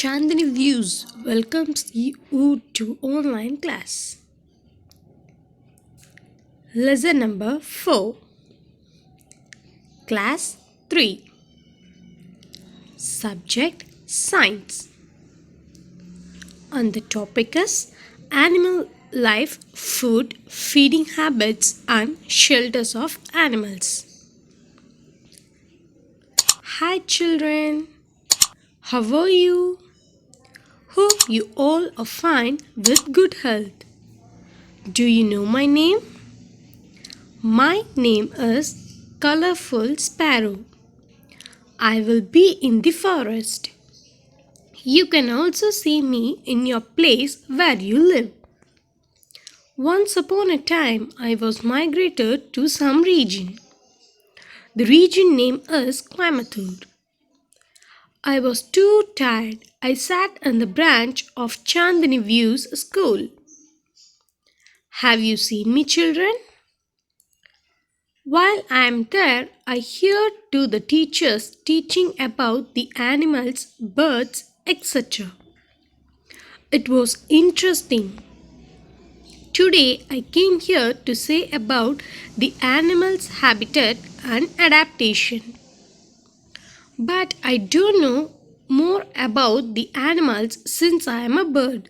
Chandani Views welcomes you to online class. Lesson number 4, Class 3. Subject Science. And the topic is Animal Life, Food, Feeding Habits, and Shelters of Animals. Hi, children. How are you? Hope you all are fine with good health. Do you know my name? My name is Colorful Sparrow. I will be in the forest. You can also see me in your place where you live. Once upon a time, I was migrated to some region. The region name is Coimbatore. I was too tired. I sat on the branch of Chandani View's school. Have you seen me, children? While I am there, I hear to the teachers teaching about the animals, birds, etc. It was interesting. Today I came here to say about the animals' habitat and adaptation. But I don't know more about the animals since I am a bird.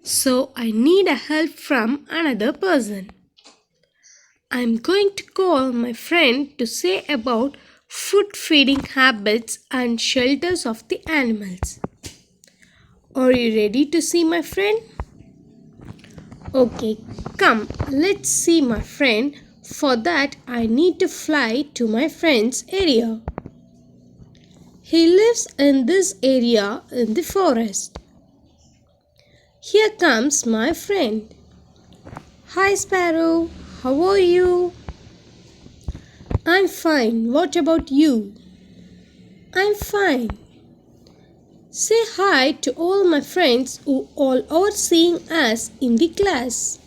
So I need a help from another person. I am going to call my friend to say about food feeding habits and shelters of the animals. Are you ready to see my friend? Okay, come, let's see my friend. For that, I need to fly to my friend's area. He lives in this area in the forest. Here comes my friend. Hi, Sparrow. How are you? I'm fine. What about you? I'm fine. Say hi to all my friends who all are seeing us in the class.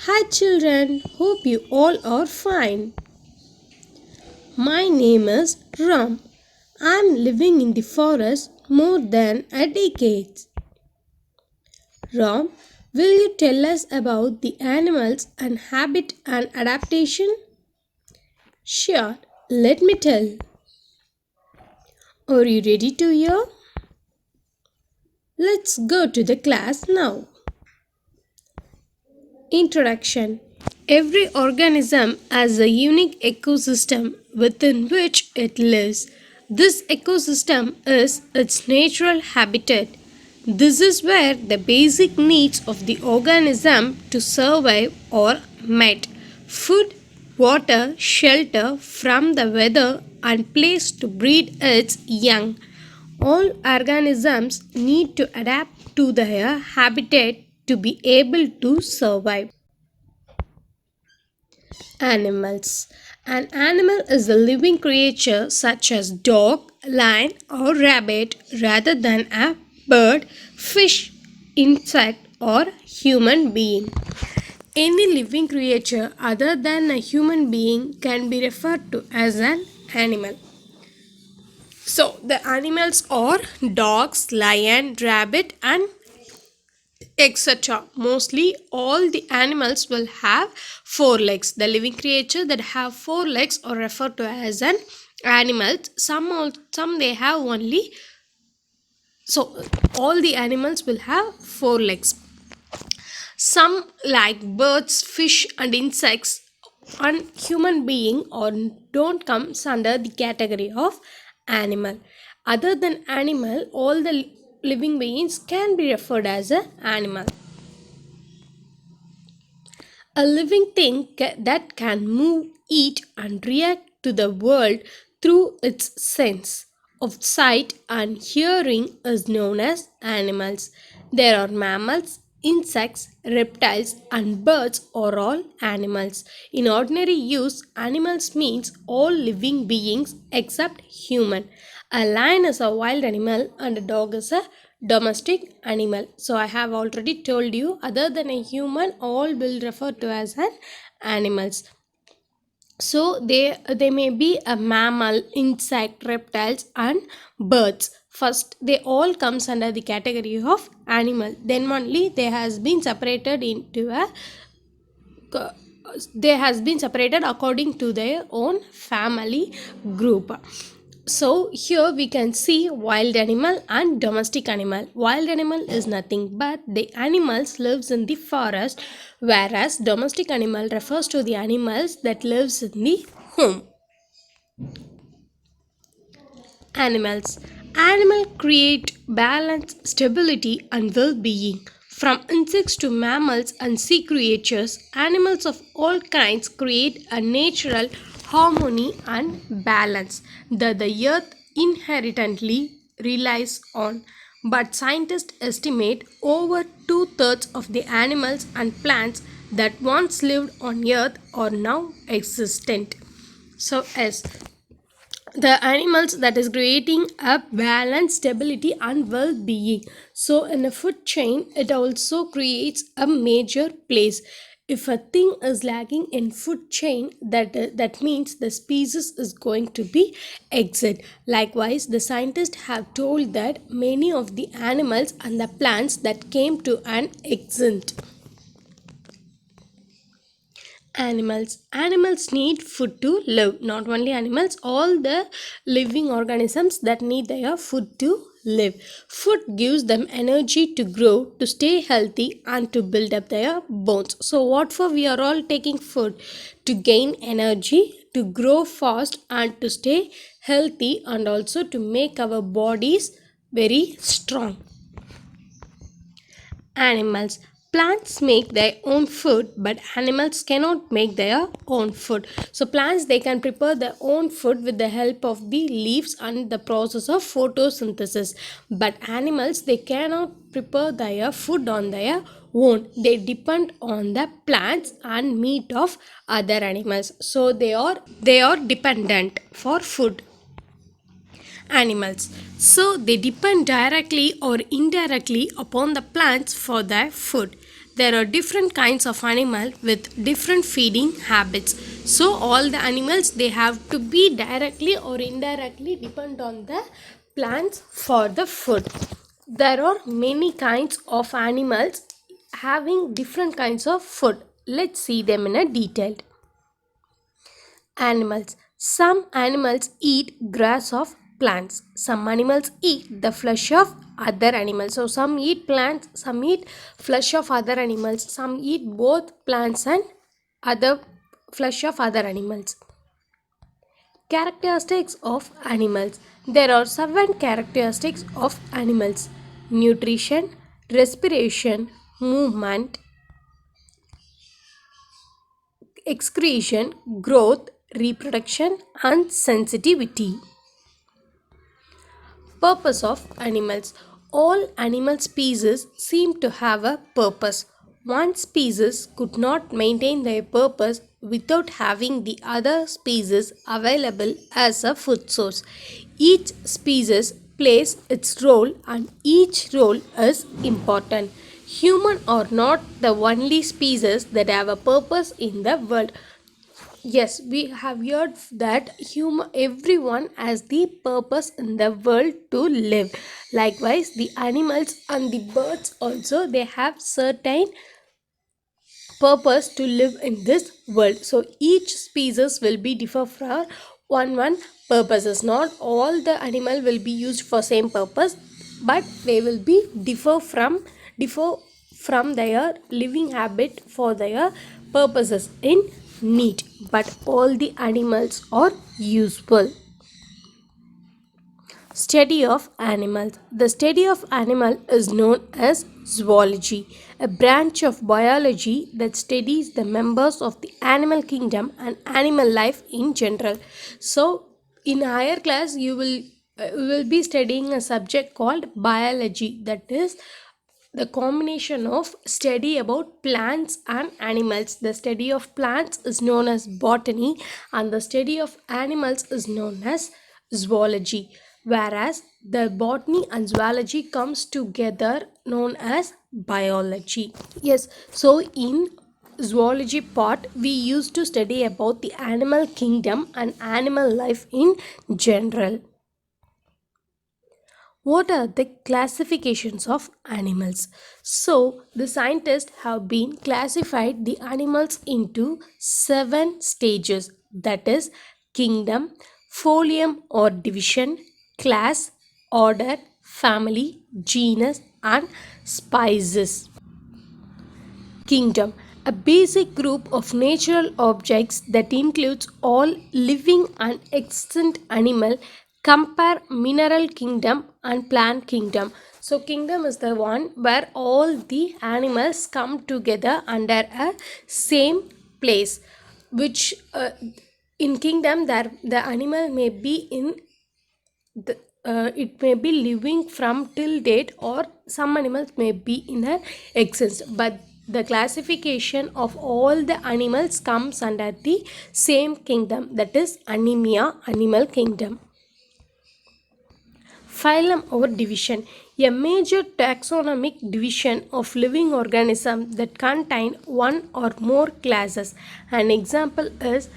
Hi children, hope you all are fine. My name is Ram. I'm living in the forest more than a decade. Ram, will you tell us about the animals and habit and adaptation? Sure, let me tell. Are you ready to hear? Let's go to the class now. Introduction. Every organism has a unique ecosystem within which it lives. This ecosystem is its natural habitat. This is where the basic needs of the organism to survive are met. Food, water, shelter from the weather and place to breed its young. All organisms need to adapt to their habitat to be able to survive. Animals. An animal is a living creature such as dog, lion or rabbit rather than a bird, fish, insect or human being. Any living creature other than a human being can be referred to as an animal. So the animals are dogs, lion, rabbit and etc. Mostly all the animals will have four legs. The living creature that have four legs are referred to as an animal. Some they have only. So all the animals will have four legs. Some like birds, fish and insects and human being or don't comes under the category of animal. Other than animal, all the living beings can be referred as an animal. A living thing that can move, eat, and react to the world through its sense of sight and hearing is known as animals. There are mammals, insects, reptiles, and birds are all animals. In ordinary use, animals means all living beings except human. A lion is a wild animal and a dog is a domestic animal. So I have already told you other than a human all will refer to as an animals. So they may be a mammal, insect, reptiles and birds. First, they all comes under the category of animal. Then only they has been separated into a co- they has been separated according to their own family group. So here we can see wild animal and domestic animal. Wild animal is nothing but the animals lives in the forest, whereas domestic animal refers to the animals that lives in the home. Animals. Animal create balance, stability and well-being. From insects to mammals and sea creatures, animals of all kinds create a natural harmony and balance that the earth inherently relies on. But scientists estimate over two-thirds of the animals and plants that once lived on earth are now existent. So, as the animals that is creating a balance, stability and well-being. So in a food chain it also creates a major place. If a thing is lacking in food chain, that means the species is going to be exit. Likewise, the scientists have told that many of the animals and the plants that came to an extinct. Animals need food to live. Not only animals, all the living organisms that need their food to live. Food gives them energy to grow, to stay healthy and to build up their bones. So what for we are all taking food? To gain energy, to grow fast and to stay healthy, and also to make our bodies very strong. Animals. Plants make their own food, but animals cannot make their own food. So plants, they can prepare their own food with the help of the leaves and the process of photosynthesis. But animals, they cannot prepare their food on their own. They depend on the plants and meat of other animals. So they are dependent for food. Animals. So they depend directly or indirectly upon the plants for their food. There are different kinds of animal with different feeding habits. So all the animals, they have to be directly or indirectly depend on the plants for the food. There are many kinds of animals having different kinds of food. Let's see them in a detail. Animals. Some animals eat grass of plants. Some animals eat the flesh of other animals. So some eat plants, some eat flesh of other animals, some eat both plants and other flesh of other animals. Characteristics of animals. There are 7 characteristics of animals: nutrition, respiration, movement, excretion, growth, reproduction, and sensitivity. Purpose of animals. All animal species seem to have a purpose. One species could not maintain their purpose without having the other species available as a food source. Each species plays its role and each role is important. Human are not the only species that have a purpose in the world. Yes, we have heard that everyone has the purpose in the world to live. Likewise, the animals and the birds also, they have certain purpose to live in this world. So each species will be differ for one purposes. Not all the animal will be used for same purpose, but they will be differ from their living habit for their purposes in need. But all the animals are useful. Study of animals. The study of animal is known as zoology, a branch of biology that studies the members of the animal kingdom and animal life in general. So, in higher class, you will be studying a subject called biology, that is the combination of study about plants and animals. The study of plants is known as botany and the study of animals is known as zoology, whereas the botany and zoology comes together known as biology. Yes, so in zoology part we used to study about the animal kingdom and animal life in general. What are the classifications of animals? So, the scientists have been classified the animals into 7 stages, that is kingdom, phylum or division, class, order, family, genus and species. Kingdom, a basic group of natural objects that includes all living and extant animal. Compare mineral kingdom and plant kingdom. So kingdom is the one where all the animals come together under a same place, which in kingdom there the animal may be in it may be living from till date, or some animals may be in a exist, but the classification of all the animals comes under the same kingdom, that is anemia, animal kingdom. Phylum or division, a major taxonomic division of living organisms that contain one or more classes. An example is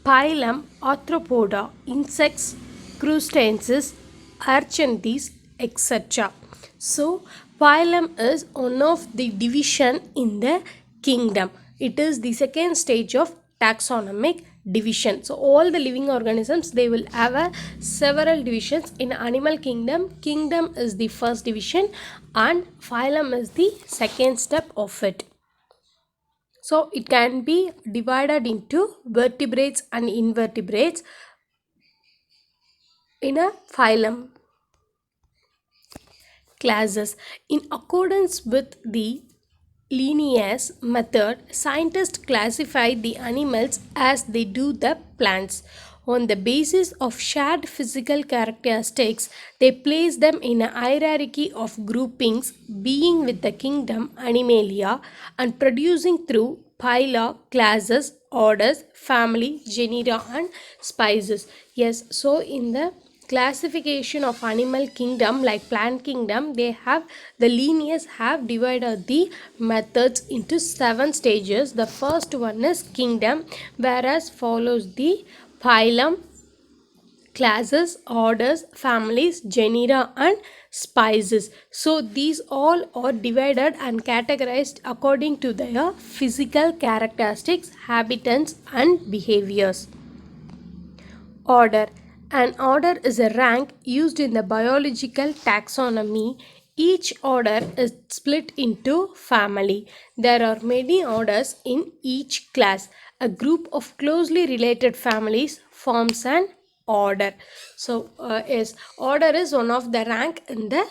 phylum Arthropoda, insects, crustaceans, arachnids, etc. So, phylum is one of the division in the kingdom. It is the second stage of taxonomic division. So all the living organisms, they will have several divisions. In animal kingdom, kingdom is the first division and phylum is the second step of it. So it can be divided into vertebrates and invertebrates in a phylum. Classes, in accordance with the Linnaeus method, scientists classify the animals as they do the plants. On the basis of shared physical characteristics, they place them in a hierarchy of groupings, being with the kingdom Animalia and producing through phyla, classes, orders, family, genera and species. Yes, so in the classification of animal kingdom like plant kingdom, they have the Linnaeus have divided the methods into 7 stages. The first one is kingdom, whereas follows the phylum, classes, orders, families, genera and species. So these all are divided and categorized according to their physical characteristics, habitats and behaviors. Order. An order is a rank used in the biological taxonomy. Each order is split into family. There are many orders in each class. A group of closely related families forms an order. So, yes, order is one of the rank in the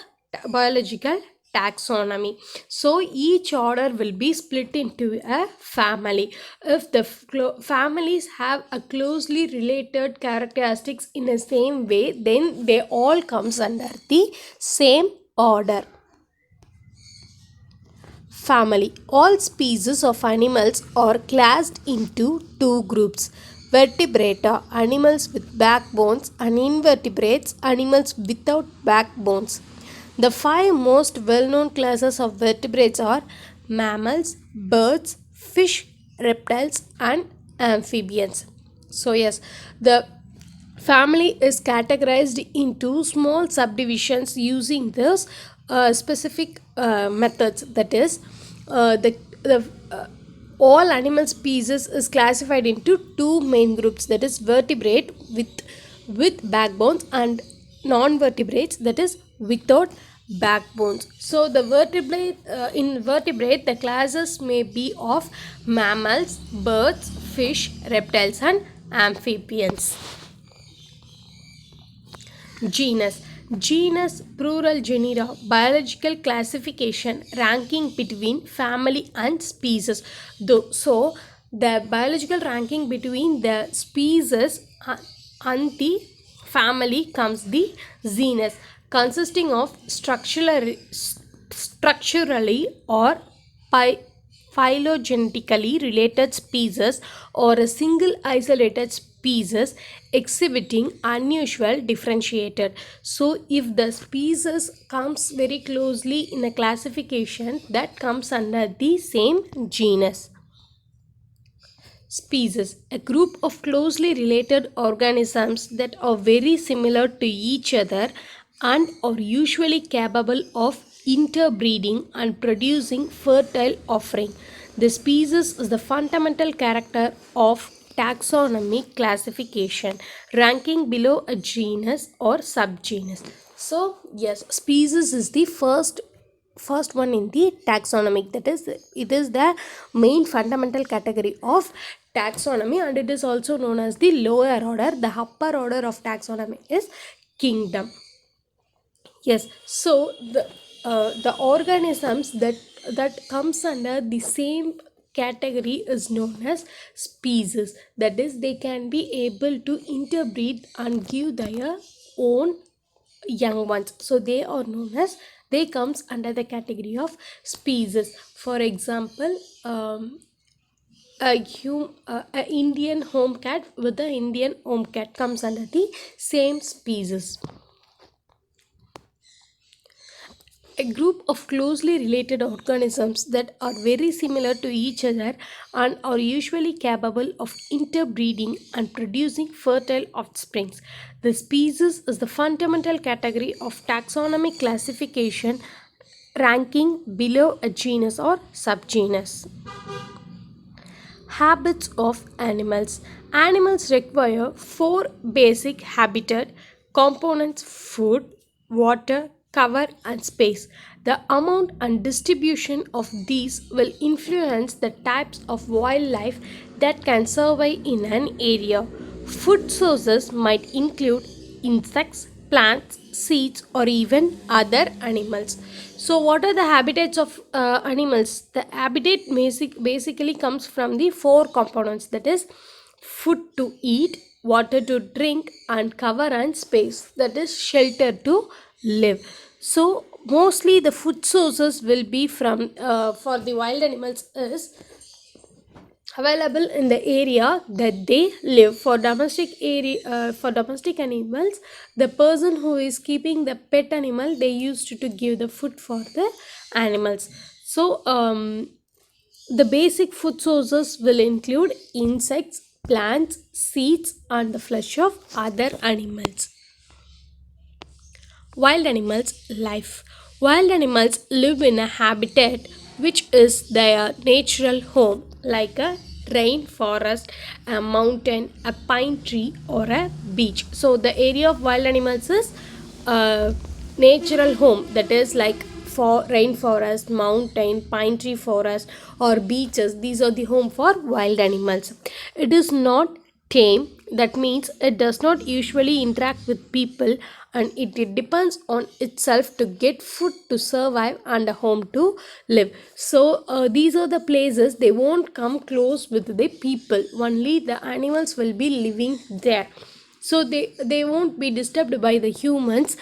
biological taxonomy. So each order will be split into a family. If the families have a closely related characteristics in the same way, then they all comes under the same order. Family. All species of animals are classed into two groups: vertebrata, animals with backbones, and invertebrates, animals without backbones. The 5 most well-known classes of vertebrates are mammals, birds, fish, reptiles, and amphibians. So yes, the family is categorized into small subdivisions using those specific methods. That is, the all animal species is classified into two main groups, that is vertebrate with backbones and non-vertebrates, that is without backbones. So the vertebrate in vertebrate, the classes may be of mammals, birds, fish, reptiles and amphibians. Genus. Genus, plural genera, biological classification ranking between family and species. So the biological ranking between the species and the family comes the genus, consisting of structurally or phylogenetically related species or a single isolated species exhibiting unusual differentiated. So if the species comes very closely in a classification, that comes under the same genus. Species, a group of closely related organisms that are very similar to each other and are usually capable of interbreeding and producing fertile offspring. The species is the fundamental character of taxonomic classification, ranking below a genus or subgenus. So yes, species is the first one in the taxonomic, that is it is the main fundamental category of taxonomy, and it is also known as the lower order. The upper order of taxonomy is kingdom. Yes, so the organisms that comes under the same category is known as species. That is, they can be able to interbreed and give their own young ones. So they are known as, they comes under the category of species. For example, a Indian home cat with the Indian home cat comes under the same species. A group of closely related organisms that are very similar to each other and are usually capable of interbreeding and producing fertile offspring. The species is the fundamental category of taxonomic classification, ranking below a genus or subgenus. Habits of animals. Animals require four basic habitat components: food, water, cover, and space. The amount and distribution of these will influence the types of wildlife that can survive in an area. Food sources might include insects, plants, seeds, or even other animals. So, what are the habitats of animals? The habitat basically comes from the four components, that is, food to eat, water to drink, and cover and space, that is, shelter to live. So, mostly the food sources will be from for the wild animals is available in the area that they live. For domestic area, for domestic animals, the person who is keeping the pet animal, they used to give the food for the animals. So the basic food sources will include insects, plants, seeds, and the flesh of other animals. Wild animals life. Wild animals live in a habitat which is their natural home, like a rainforest, a mountain, a pine tree, or a beach. So the area of wild animals is natural home, that is like for rainforest, mountain, pine tree forest, or beaches. These are the home for wild animals. It is not tame, that means it does not usually interact with people, and it depends on itself to get food to survive and a home to live. So these are the places they won't come close with the people, only the animals will be living there. So they won't be disturbed by the humans,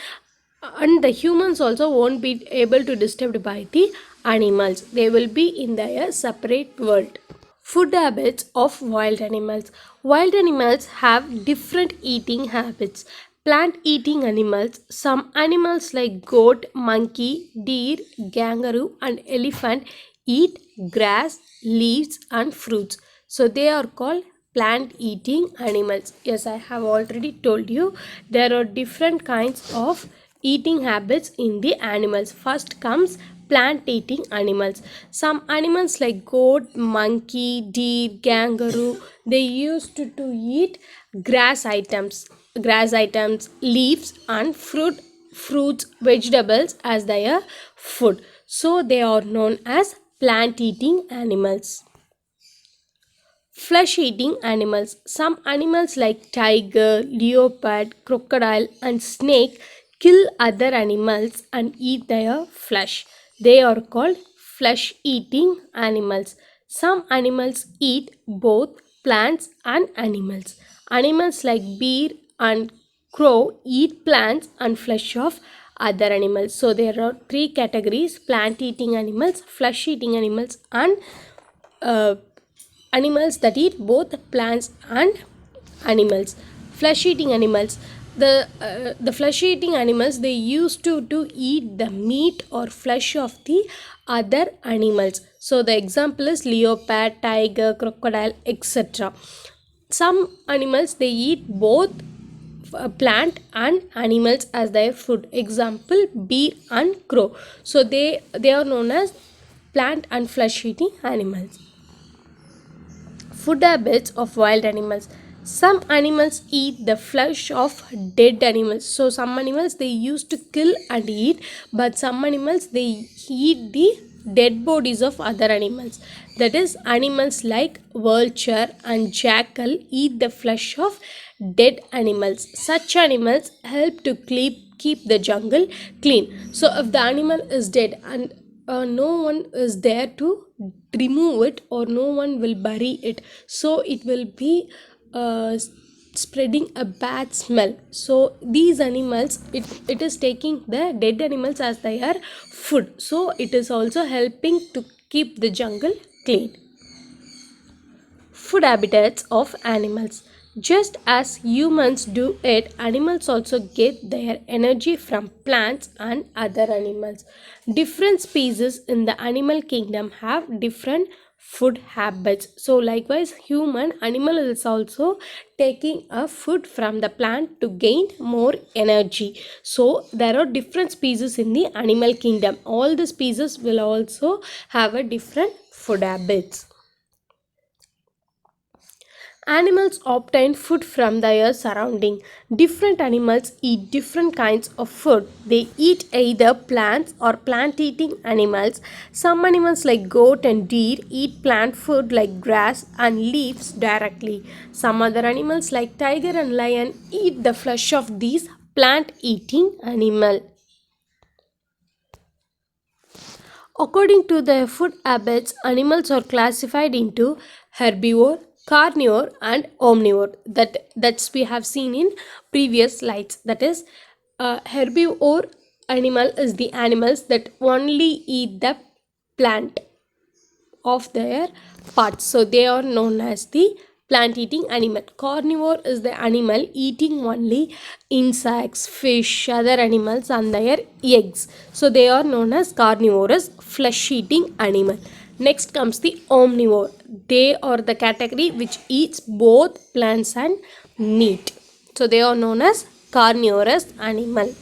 and the humans also won't be able to disturbed by the animals. They will be in their separate world. Food habits of wild animals. Wild animals have different eating habits. Plant eating animals. Some animals like goat, monkey, deer, kangaroo, and elephant eat grass, leaves, and fruits. So they are called plant eating animals. Yes, I have already told you there are different kinds of eating habits in the animals. First comes plant eating animals. Some animals like goat, monkey, deer, kangaroo, they used to eat grass items, leaves, and fruits, vegetables as their food. So they are known as plant eating animals. Flesh eating animals. Some animals like tiger, leopard, crocodile, and snake kill other animals and eat their flesh. They are called flesh eating animals. Some animals eat both plants and animals. Animals like bear and crow eat plants and flesh of other animals. So there are three categories: plant eating animals, flesh eating animals, and uh, animals that eat both plants and animals. Flesh eating animals. The flesh eating animals, they used to eat the meat or flesh of the other animals. So the example is leopard, tiger, crocodile, etc. Some animals, they eat both plant and animals as their food. Example, bee and crow. So they are known as plant and flesh eating animals. Food habits of wild animals. Some animals eat the flesh of dead animals. So some animals they used to kill and eat, but some animals they eat the dead bodies of other animals. That is, animals like vulture and jackal eat the flesh of dead animals. Such animals help to keep the jungle clean. So if the animal is dead and no one is there to remove it, or no one will bury it, so it will be spreading a bad smell. So these animals, it is taking the dead animals as their food, so it is also helping to keep the jungle clean. Food habitats of animals. Just as humans do it, animals also get their energy from plants and other animals. Different species in the animal kingdom have different food habits. So likewise, human animal is also taking a food from the plant to gain more energy. So there are different species in the animal kingdom. All the species will also have a different food habits. Animals obtain food from their surrounding. Different animals eat different kinds of food. They eat either plants or plant eating animals. Some animals like goat and deer eat plant food like grass and leaves directly. Some other animals like tiger and lion eat the flesh of these plant eating animals. According to their food habits, animals are classified into herbivore, carnivore, and omnivore. That's we have seen in previous slides. That is, herbivore animal is the animals that only eat the plant of their parts. So they are known as the plant eating animal. Carnivore is the animal eating only insects, fish, other animals and their eggs. So they are known as carnivorous flesh eating animal. Next comes the omnivore. They are the category which eats both plants and meat. So they are known as carnivorous animal.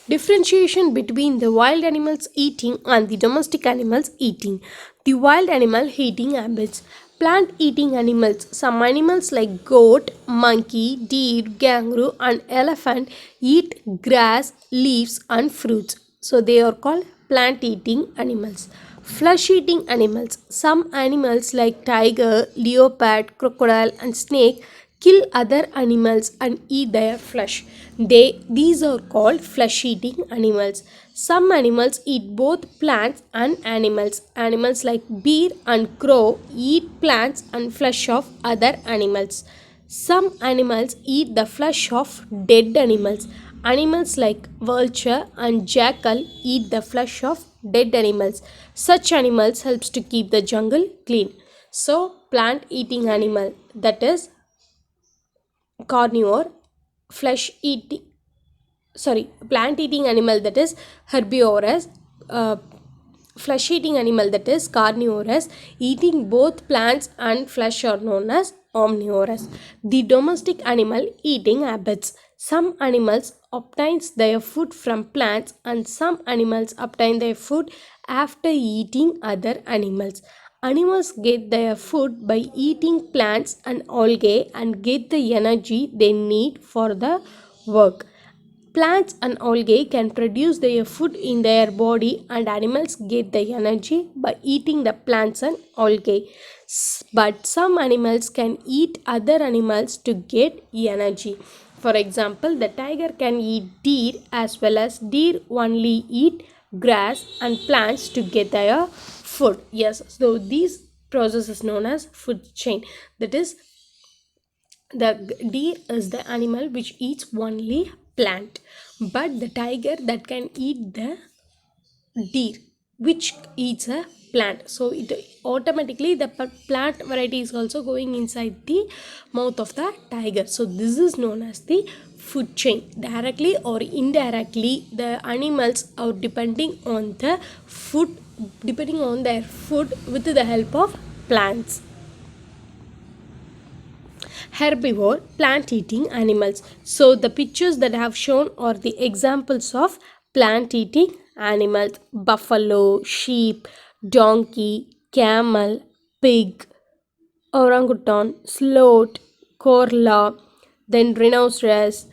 Differentiation between the wild animals eating and the domestic animals eating. The wild animal eating habits. Plant eating animals. Some animals like goat, monkey, deer, kangaroo, and elephant eat grass, leaves, and fruits. So they are called plant eating animals. Flesh eating animals. Some animals like tiger, leopard, crocodile, and snake kill other animals and eat their flesh. These are called flesh eating animals. Some animals eat both plants and animals. Animals like bear and crow eat plants and flesh of other animals. Some animals eat the flesh of dead animals. Animals like vulture and jackal eat the flesh of dead animals. Such animals helps to keep the jungle clean. So plant eating animal, that is carnivore, flesh eating, plant eating animal, that is herbivorous, uh, flesh eating animal, that is carnivorous, eating both plants and flesh are known as omnivorous. The domestic animal eating habits. Some animals obtains their food from plants and some animals obtain their food after eating other animals. Animals get their food by eating plants and algae and get the energy they need for the work. Plants and algae can produce their food in their body, and animals get the energy by eating the plants and algae. But some animals can eat other animals to get energy. For example, the tiger can eat deer, as well as deer only eat grass and plants to get their food. Yes, so this process is known as food chain. That is, the deer is the animal which eats only plant, but the tiger that can eat the deer which eats a plant. So it automatically the plant variety is also going inside the mouth of the tiger. So this is known as the food chain. Directly or indirectly, the animals are depending on the food, depending on their food with the help of plants. Herbivore, plant eating animals. So the pictures that I have shown are the examples of plant eating animals: buffalo, sheep, donkey, camel, pig, orangutan, sloth, koala, then rhinoceros,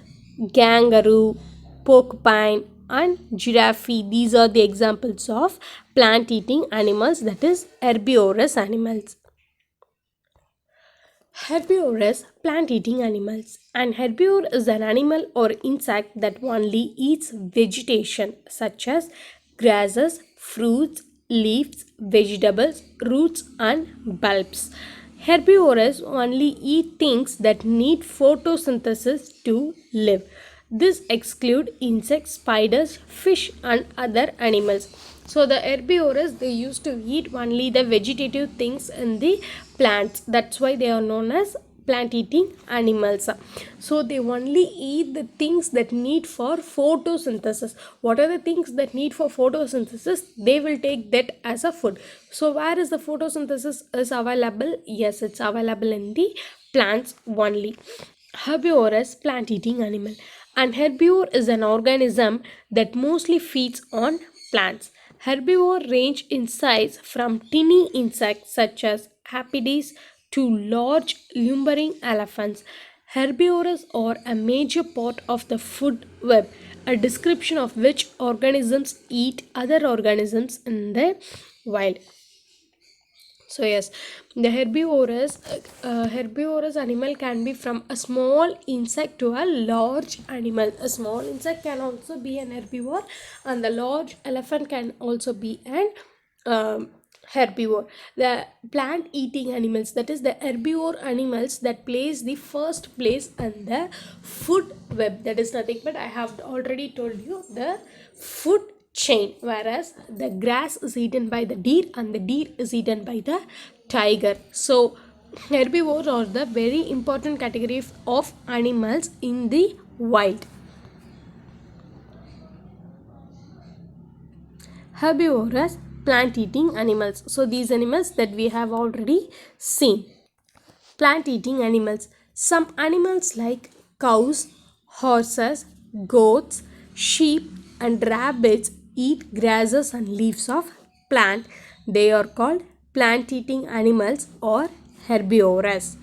kangaroo, porcupine, and giraffe. These are the examples of plant eating animals, that is herbivorous animals. Herbivorous, plant eating animals. An herbivore is an animal or insect that only eats vegetation such as grasses, fruits, leaves, vegetables, roots, and bulbs. Herbivores only eat things that need photosynthesis to live. This exclude insects, spiders, fish, and other animals. So the herbivores, they used to eat only the vegetative things in the plants. That's why they are known as plant eating animals. So they only eat the things that need for photosynthesis. What are the things that need for photosynthesis? They will take that as a food. So where is the photosynthesis is available? Yes, it's available in the plants only. Herbivorous, plant eating animal. An herbivore is an organism that mostly feeds on plants. Herbivores range in size from tiny insects such as aphids to large lumbering elephants. Herbivores are a major part of the food web, a description of which organisms eat other organisms in the wild. So yes, the herbivorous animal can be from a small insect to a large animal. A small insect can also be an herbivore, and the large elephant can also be an herbivore. The plant eating animals, that is the herbivore animals, that plays the first place in the food web. That is nothing but I have already told you the food chain, whereas the grass is eaten by the deer and the deer is eaten by the tiger. So herbivores are the very important category of animals in the wild. Herbivorous, plant eating animals. So these animals that we have already seen. Plant eating animals. Some animals like cows, horses, goats, sheep, and rabbits eat grasses and leaves of plant. They are called plant eating animals or herbivorous.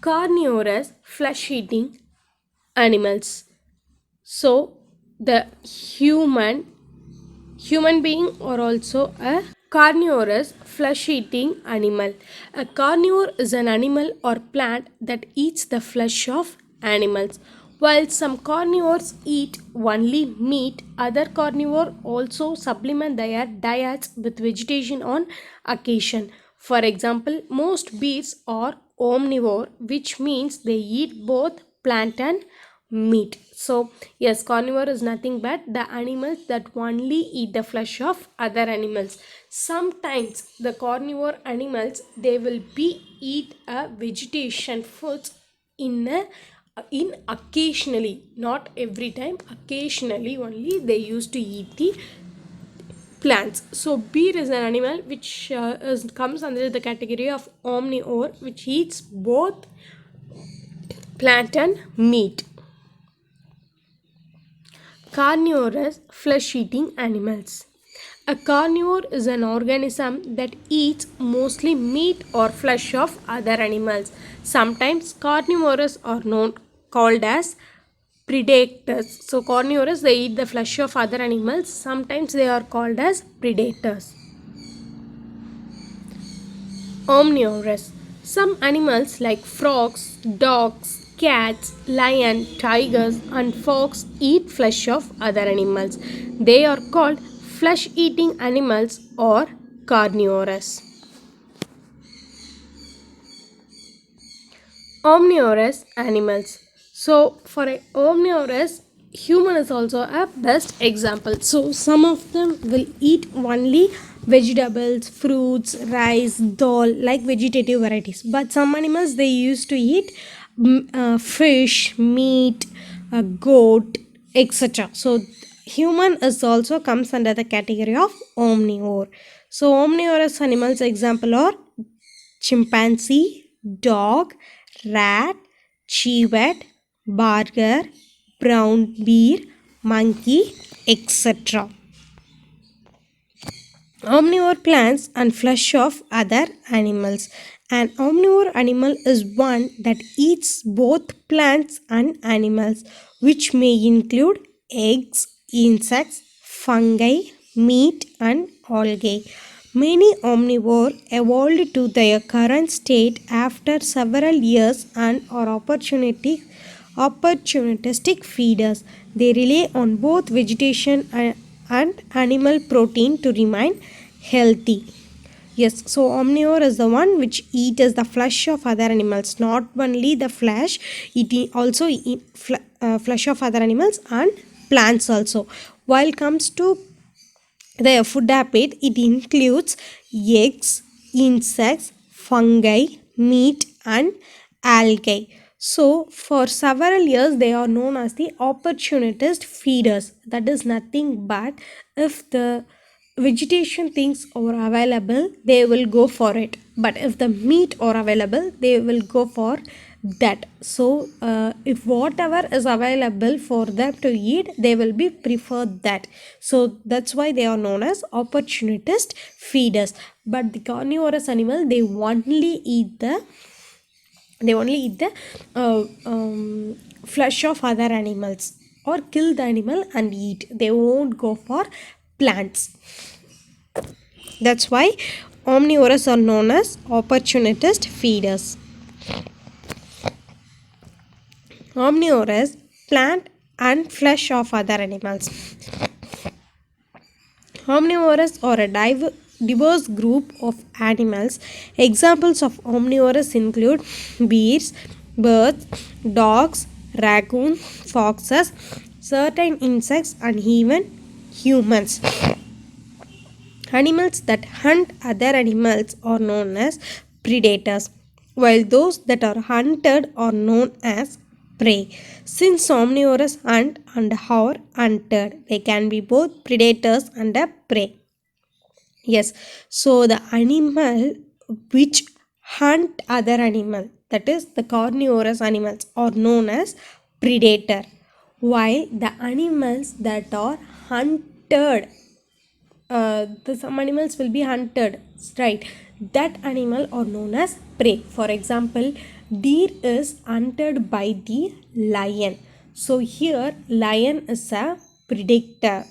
Carnivorous, flesh eating animals. So the human being are also a carnivorous, flesh-eating animal. A carnivore is an animal or plant that eats the flesh of animals. While some carnivores eat only meat, other carnivores also supplement their diets with vegetation on occasion. For example, most bears are omnivore, which means they eat both plant and meat. So yes, carnivore is nothing but the animals that only eat the flesh of other animals. Sometimes the carnivore animals, they will be eat a vegetation foods in a in occasionally, not every time, occasionally only they used to eat the plants. So bear is an animal which comes under the category of omnivore, which eats both plant and meat. Carnivorous, flesh-eating animals. A carnivore is an organism that eats mostly meat or flesh of other animals. Sometimes carnivores are known called as predators. So carnivores, they eat the flesh of other animals. Sometimes they are called as predators. Omnivorous. Some animals like frogs, dogs, cats, lion, tigers, and fox eat flesh of other animals. They are called flesh-eating animals or carnivorous. Omnivorous animals. So for a omnivorous, human is also a best example. So some of them will eat only vegetables, fruits, rice, dal, like vegetative varieties. But some animals, they used to eat fish, meat, goat, etc. So human is also comes under the category of omnivore. So omnivorous animals example are chimpanzee, dog, rat, civet, burger, brown bear, monkey, etc. Omnivore plants and flesh of other animals. An omnivore animal is one that eats both plants and animals, which may include eggs, insects, fungi, meat, and algae. Many omnivore evolved to their current state after several years and are opportunistic feeders. They rely on both vegetation and animal protein to remain healthy. Yes, so omnivore is the one which eats the flesh of other animals, not only the flesh, also eat flesh of other animals and plants also. While comes to their food habit, it includes eggs, insects, fungi, meat, and algae. So, for several years, they are known as the opportunist feeders. That is nothing but if the vegetation things are available, they will go for it. But if the meat are available, they will go for that. So if whatever is available for them to eat, they will be prefer that. So that's why they are known as opportunist feeders. But the carnivorous animal, they only eat the flesh of other animals, or kill the animal and eat. They won't go for plants. That's why omnivores are known as opportunist feeders. Omnivores plant and flesh of other animals. Omnivores are a diverse group of animals. Examples of omnivores include bears, birds, dogs, raccoons, foxes, certain insects, and even humans. Animals that hunt other animals are known as predators, while those that are hunted are known as prey. Since omnivores hunt and are hunted, they can be both predators and a prey. Yes, so the animal which hunt other animal, that is the carnivorous animals, are known as predator, while the animals that are hunted, some animals will be hunted, right? That animal are known as prey. For example, deer is hunted by the lion. So here lion is a predator,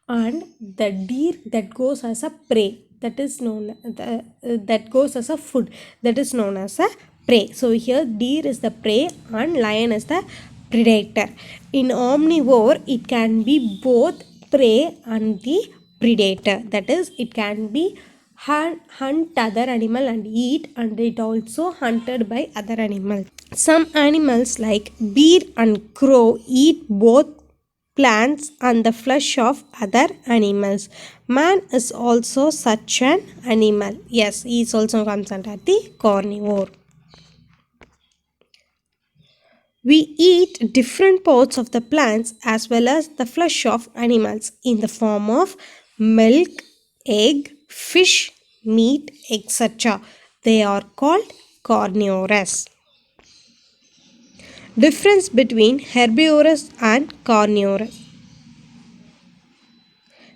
and the deer that goes as a prey, that is known that goes as a food, that is known as a prey. So here deer is the prey and lion is the predator. In omnivore, it can be both prey and the predator, that is it can be hunt other animal and eat, and it also hunted by other animal. Some animals like bear and crow eat both plants and the flesh of other animals. Man is also such an animal. Yes, he is also considered as the carnivore. We eat different parts of the plants as well as the flesh of animals in the form of milk, egg, fish, meat, etc. They are called carnivorous. Difference between herbivorous and carnivorous.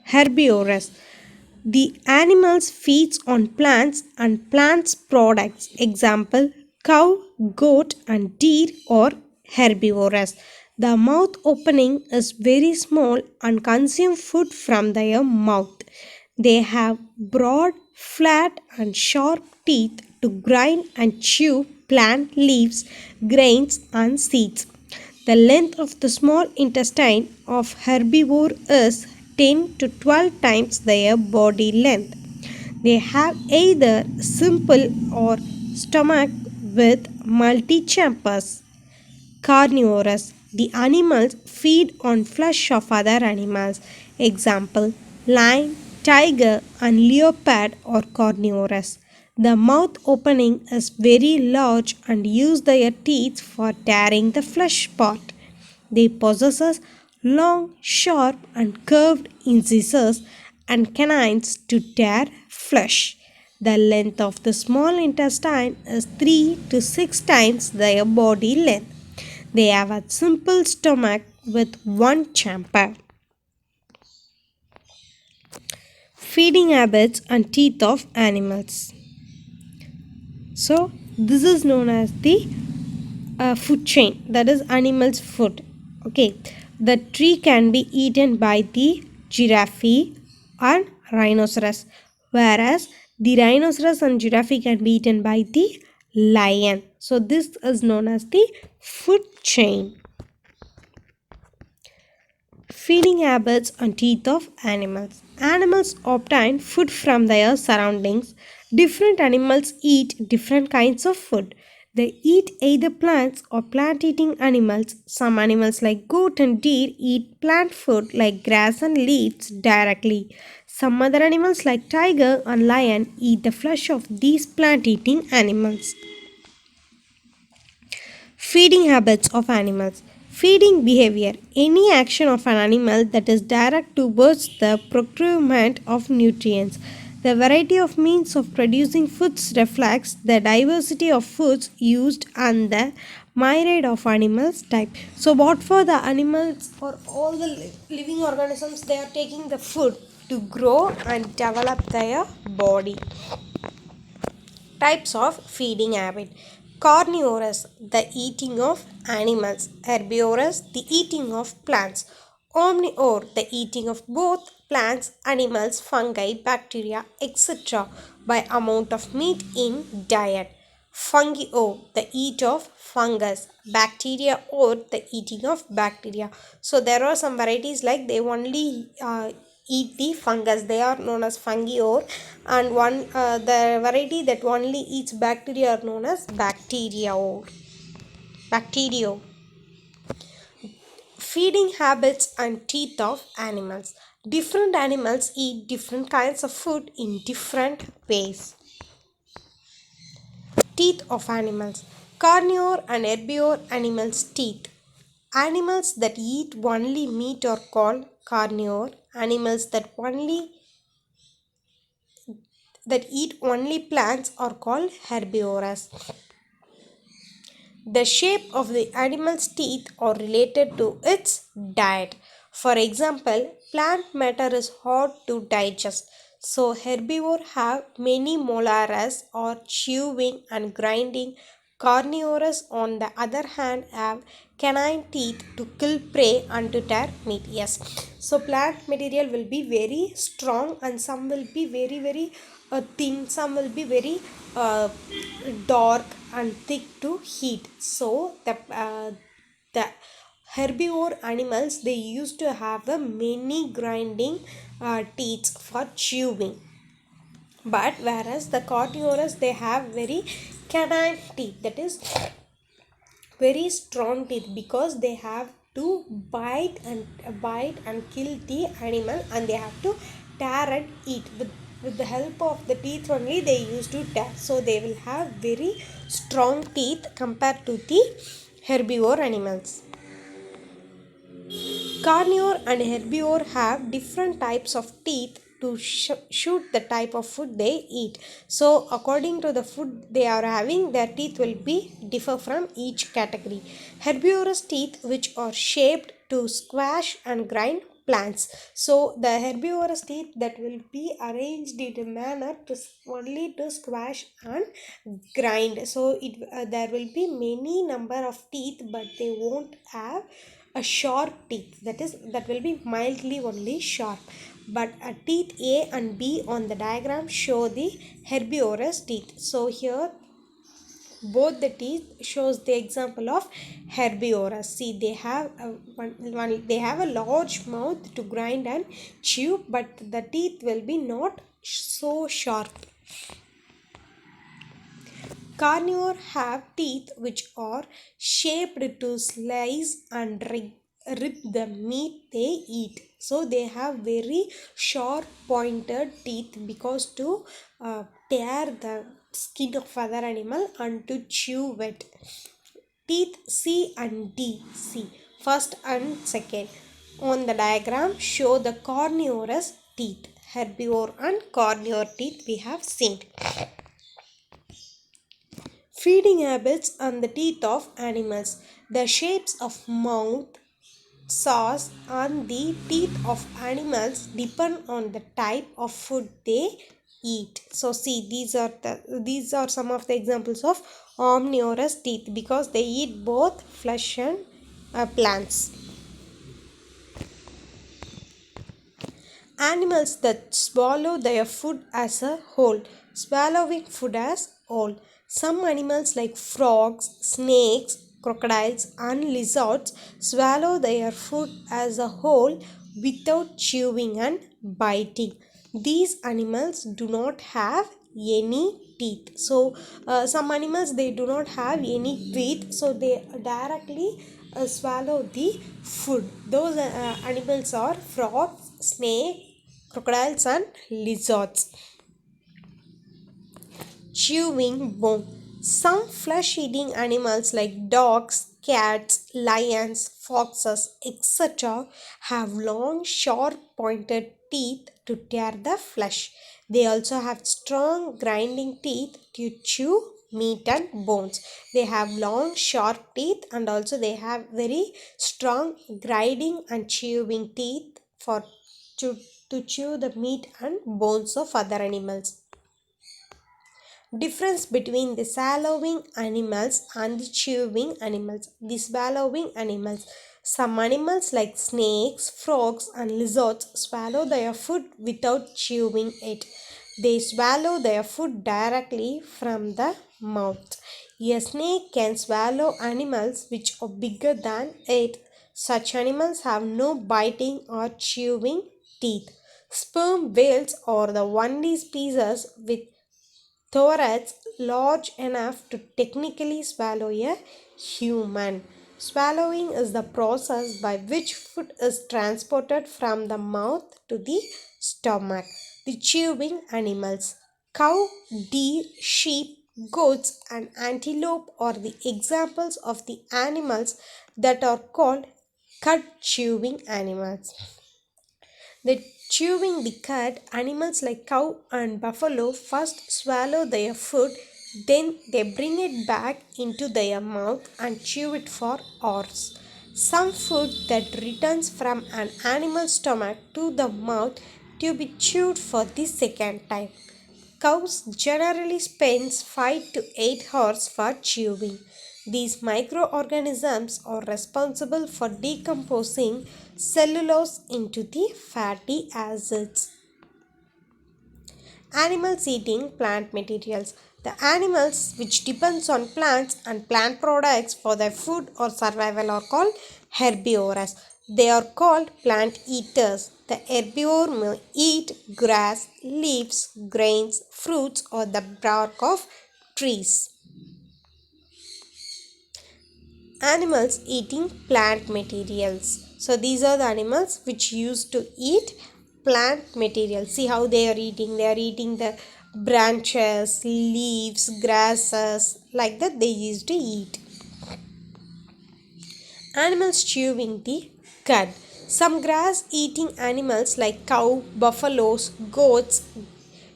Herbivorous. The animals feeds on plants and plants products. Example, cow, goat and deer are herbivorous. The mouth opening is very small and consume food from their mouth. They have broad, flat and sharp teeth to grind and chew plant leaves, grains and seeds. The length of the small intestine of herbivore is 10 to 12 times their body length. They have either simple or stomach with multi-chambers. Carnivorous. The animals feed on flesh of other animals. Example, lion, tiger and leopard are carnivorous. The mouth opening is very large and use their teeth for tearing the flesh part. They possess long, sharp and curved incisors and canines to tear flesh. The length of the small intestine is 3 to 6 times their body length. They have a simple stomach with one chamber. Feeding habits and teeth of animals. So, this is known as the food chain, that is animals food. Okay, the tree can be eaten by the giraffe and rhinoceros, whereas the rhinoceros and giraffe can be eaten by the lion. So this is known as the food chain. Feeding habits and teeth of animals. Animals obtain food from their surroundings. Different animals eat different kinds of food. They eat either plants or plant eating animals. Some animals, like goat and deer, eat plant food like grass and leaves directly. Some other animals, like tiger and lion, eat the flesh of these plant eating animals. Feeding habits of animals. Feeding behavior. Any action of an animal that is direct towards the procurement of nutrients. The variety of means of producing foods reflects the diversity of foods used and the myriad of animals type. So what for the animals or all the living organisms, they are taking the food to grow and develop their body. Types of feeding habit. Carnivorous, the eating of animals. Herbivorous, the eating of plants. Omnivore, the eating of both plants, animals, fungi, bacteria, etc. by amount of meat in diet. Fungivore, the eat of fungus. Bacteria or the eating of bacteria. So there are some varieties like they only eat the fungus. They are known as fungivore, and one the variety that only eats bacteria are known as bacterio. Feeding habits and teeth of animals. Different animals eat different kinds of food in different ways. Teeth of animals. Carnivore and herbivore animals' teeth. Animals that eat only meat are called carnivore. Animals that eat only plants are called herbivorous. The shape of the animal's teeth are related to its diet. For example, plant matter is hard to digest. So herbivore have many molars or chewing and grinding. Carnivores on the other hand have canine teeth to kill prey and to tear meat. Yes. So plant material will be very strong and some will be very thin, some will be very dark and thick to heat. So the herbivore animals, they used to have a many grinding teeth for chewing, but whereas the carnivorous, they have very canine teeth, that is very strong teeth, because they have to bite and kill the animal, and they have to tear and eat with the help of the teeth only they used to tear. So they will have very strong teeth compared to the herbivore animals. Carnivore and herbivore have different types of teeth to shoot the type of food they eat. So according to the food they are having, their teeth will be differ from each category. Herbivorous teeth, which are shaped to squash and grind plants. So the herbivorous teeth that will be arranged in a manner to only to squash and grind. So there will be many number of teeth, but they won't have a sharp teeth, that will be mildly only sharp, but a teeth A and B on the diagram show the herbivorous teeth. So here both the teeth shows the example of herbivorous. See, they have they have a large mouth to grind and chew, but the teeth will be not so sharp. Carnivore have teeth which are shaped to slice and rip the meat they eat. So they have very sharp pointed teeth because to tear the skin of other animal and to chew it. Teeth C and D. C. First and second. On the diagram show the carnivorous teeth. herbivore and carnivore teeth we have seen. Feeding habits and the teeth of animals. The shapes of mouth, sauce and the teeth of animals depend on the type of food they eat. So see, these are some of the examples of omnivorous teeth because they eat both flesh and plants. Animals that swallow their food as a whole, swallowing food as whole. Some animals like frogs, snakes, crocodiles, and lizards swallow their food as a whole without chewing and biting. These animals do not have any teeth. So, some animals they do not have any teeth, so they directly swallow the food. Those animals are frogs, snake, crocodiles, and lizards. Chewing bone. Some flesh eating animals like dogs, cats, lions, foxes, etc., have long, sharp pointed teeth to tear the flesh. They also have strong grinding teeth to chew meat and bones. They have long, sharp teeth and also they have very strong grinding and chewing teeth for to, to chew the meat and bones of other animals. Difference between the swallowing animals and the chewing animals. The swallowing animals. Some animals like snakes, frogs, and lizards swallow their food without chewing it. They swallow their food directly from the mouth. A snake can swallow animals which are bigger than it. Such animals have no biting or chewing teeth. Sperm whales are the only species with thorax large enough to technically swallow a human. Swallowing is the process by which food is transported from the mouth to the stomach. The chewing animals. Cow, deer, sheep, goats, and antelope are the examples of the animals that are called cud chewing animals. The chewing the cud, animals like cow and buffalo first swallow their food, then they bring it back into their mouth and chew it for hours. Some food that returns from an animal's stomach to the mouth to be chewed for the second time. Cows generally spend 5 to 8 hours for chewing. These microorganisms are responsible for decomposing cellulose into the fatty acids. Animals eating plant materials. The animals which depends on plants and plant products for their food or survival are called herbivorous. They are called plant eaters. The herbivore may eat grass, leaves, grains, fruits, or the bark of trees. Animals eating plant materials. So these are the animals which used to eat plant materials. See how they are eating. They are eating the branches, leaves, grasses, like that they used to eat. Animals chewing the cud. Some grass eating animals like cow, buffaloes, goats,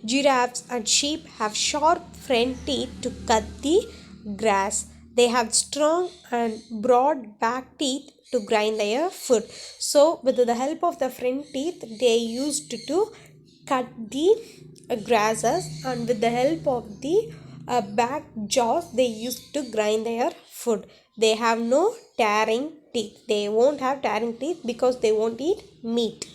giraffes, and sheep have sharp front teeth to cut the grass. They have strong and broad back teeth to grind their food. So, with the help of the front teeth, they used to cut the grasses, and with the help of the back jaws, they used to grind their food. They have no tearing teeth. They won't have tearing teeth because they won't eat meat.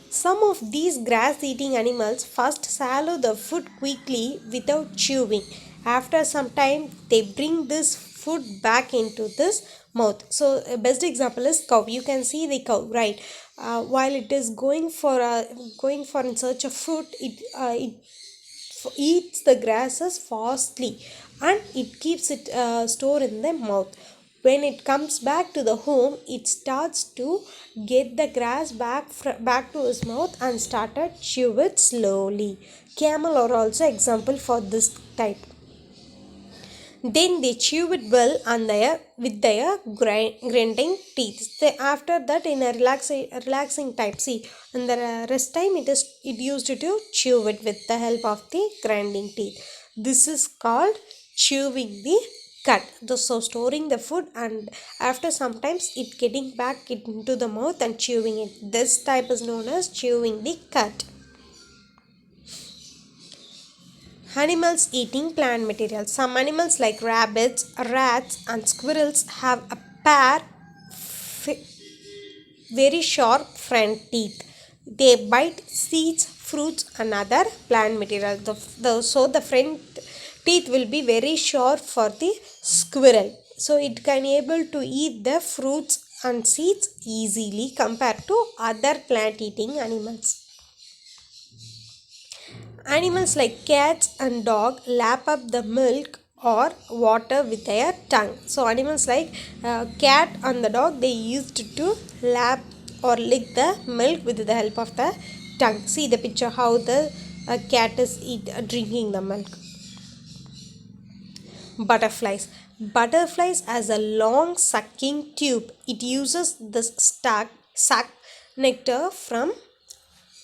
Some of these grass eating animals first swallow the food quickly without chewing. After some time, they bring this food back into this mouth. So, a best example is cow. You can see the cow, right? While it is going for in search of food, it eats the grasses fastly and it keeps it stored in the mouth. When it comes back to the home, it starts to get the grass back to his mouth and started chew it slowly. Camel are also example for this type. Then they chew it well and with their grinding teeth. After that, in a relaxing type, see, in the rest time, it used to chew it with the help of the grinding teeth. This is called chewing the cut. So storing the food, and after sometimes it getting back into the mouth and chewing it. This type is known as chewing the cut. Animals eating plant material. Some animals like rabbits, rats, and squirrels have a pair very sharp front teeth. They bite seeds, fruits, and other plant material. So the front teeth will be very sharp for the squirrel. So it can able to eat the fruits and seeds easily compared to other plant eating animals. Animals like cats and dog lap up the milk or water with their tongue. So animals like cat and the dog, they used to lap or lick the milk with the help of the tongue. See the picture how the cat is drinking the milk. Butterflies has a long sucking tube. It uses the suck nectar from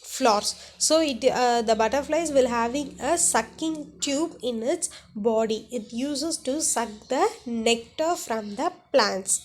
flowers. So the butterflies will having a sucking tube in its body. It uses to suck the nectar from the plants.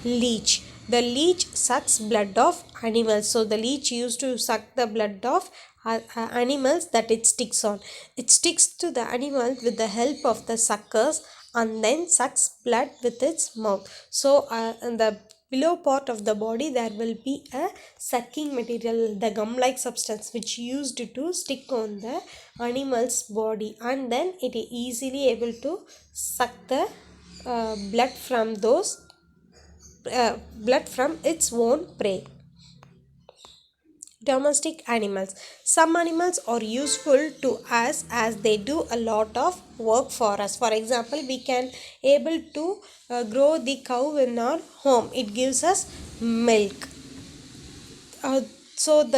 Leech. The leech sucks blood of animals. So the leech used to suck the blood of animals that it sticks on. It sticks to the animal with the help of the suckers and then sucks blood with its mouth. So in the below part of the body there will be a sucking material, the gum like substance which used to stick on the animal's body, and then it is easily able to suck the blood from those blood from its own prey. Domestic animals. Some animals are useful to us as they do a lot of work for us. For example, we can able to grow the cow in our home. It gives us milk. So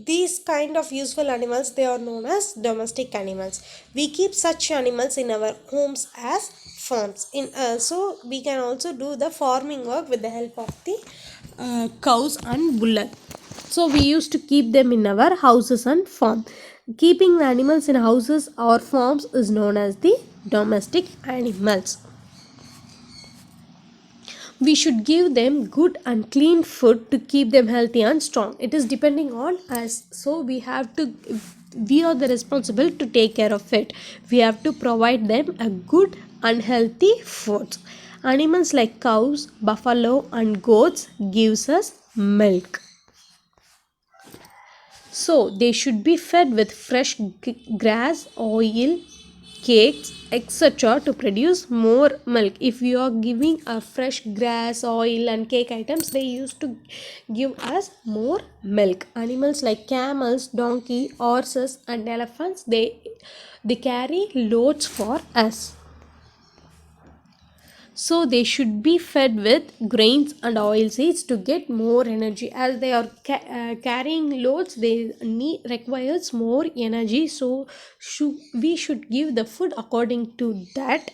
these kind of useful animals, they are known as domestic animals. We keep such animals in our homes as farms. So we can also do the farming work with the help of the cows and bullock. So we used to keep them in our houses and farm. Keeping the animals in houses or farms is known as the domestic animals. We should give them good and clean food to keep them healthy and strong. It is depending on us. So we are the responsible to take care of it. We have to provide them a good and healthy food. Animals like cows, buffalo, and goats gives us milk. So they should be fed with fresh grass, oil, cakes, etc. to produce more milk. If you are giving a fresh grass, oil, and cake items, they used to give us more milk. Animals like camels, donkey, horses, and elephants, they carry loads for us. So they should be fed with grains and oilseeds to get more energy. As they are carrying loads, they requires more energy. So we should give the food according to that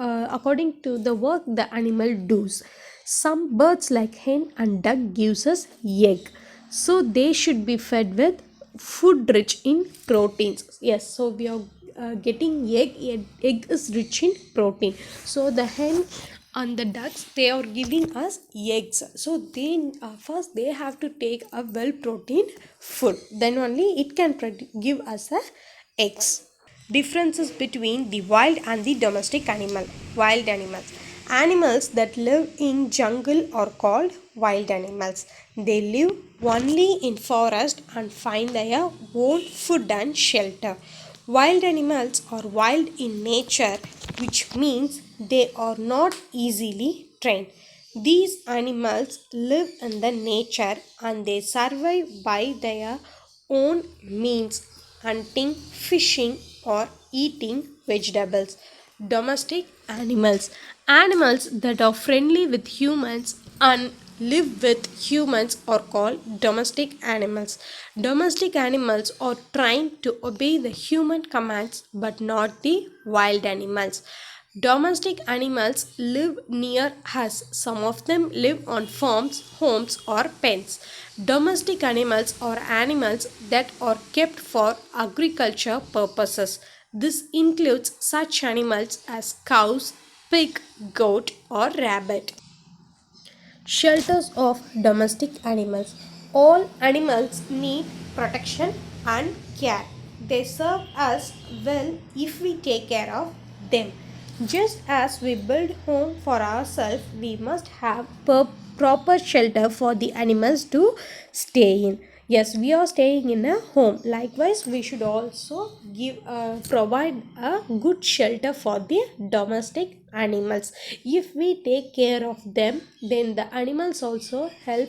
according to the work the animal does. Some birds like hen and duck gives us egg. So they should be fed with food rich in proteins. Yes, so we are getting egg is rich in protein. So the hen and the ducks, they are giving us eggs. So they first they have to take a well protein food, then only it can give us a eggs. Differences between the wild and the domestic animal. Wild animals. Animals that live in jungle are called wild animals. They live only in forest and find their own food and shelter. Wild animals are wild in nature, which means they are not easily trained. These animals live in the nature and they survive by their own means, hunting, fishing, or eating vegetables. Domestic animals. Animals that are friendly with humans and live with humans are called domestic animals. Domestic animals are trained to obey the human commands but not the wild animals. Domestic animals live near us. Some of them live on farms, homes, or pens. Domestic animals are animals that are kept for agriculture purposes. This includes such animals as cows, pig, goat, or rabbit. Shelters of domestic animals. All animals need protection and care. They serve us well if we take care of them. Just as we build home for ourselves, we must have proper shelter for the animals to stay in. Yes, we are staying in a home. Likewise, we should also provide a good shelter for the domestic animals. If we take care of them, then the animals also help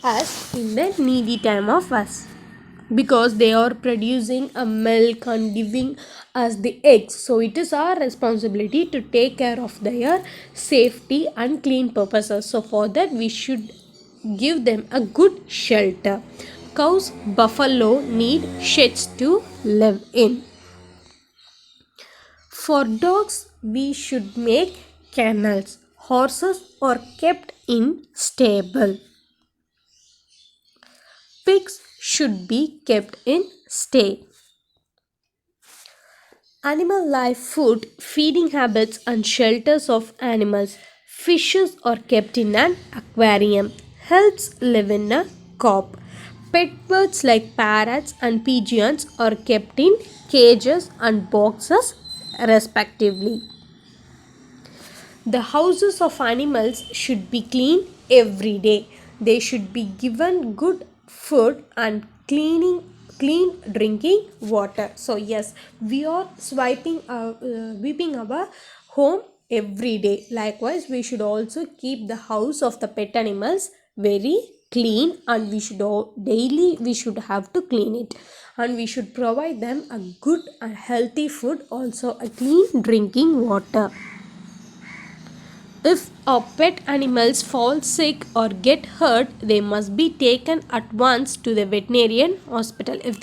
us in the needy time of us, because they are producing a milk and giving us the eggs. So it is our responsibility to take care of their safety and clean purposes. So for that we should give them a good shelter. Cows, buffalo need sheds to live in. For dogs, we should make kennels. Horses are kept in stable. Pigs should be kept in stay. Animal life, food, feeding habits, and shelters of animals. Fishes are kept in an aquarium. Helps live in a coop. Pet birds like parrots and pigeons are kept in cages and boxes, respectively. The houses of animals should be clean every day. They should be given good food and clean drinking water. So yes, we are sweeping our home every day. Likewise, we should also keep the house of the pet animals very clean, and daily we should have to clean it, and we should provide them a good and healthy food, also a clean drinking water. If our pet animals fall sick or get hurt, they must be taken at once to the veterinarian hospital. If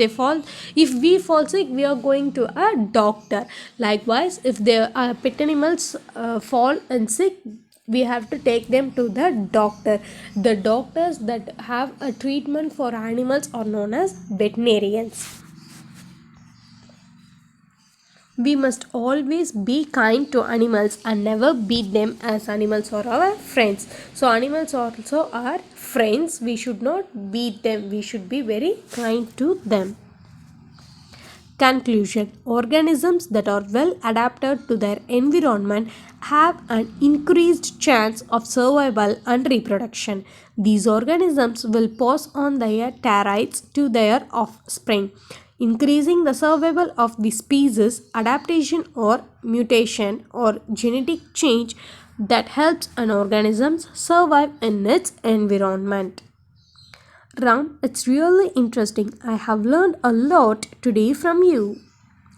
we fall sick, we are going to a doctor. Likewise, if the pet animals fall and sick, we have to take them to the doctor. The doctors that have a treatment for animals are known as veterinarians. We must always be kind to animals and never beat them, as animals are our friends. So animals also are friends. We should not beat them. We should be very kind to them. Conclusion: organisms that are well adapted to their environment have an increased chance of survival and reproduction. These organisms will pass on their traits to their offspring, increasing the survival of the species. Adaptation or mutation or genetic change that helps an organism survive in its environment. Ram, it's really interesting. I have learned a lot today from you.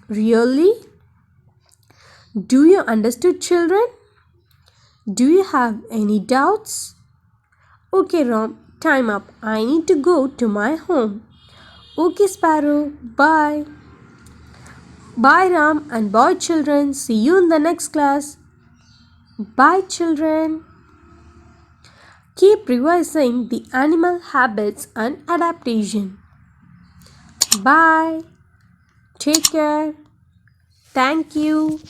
Really? Do you understood, children? Do you have any doubts? Okay, Ram, time up. I need to go to my home. Okay, Sparrow, bye. Bye, Ram, and bye, children. See you in the next class. Bye, children. Keep revising the animal habits and adaptation. Bye. Take care. Thank you.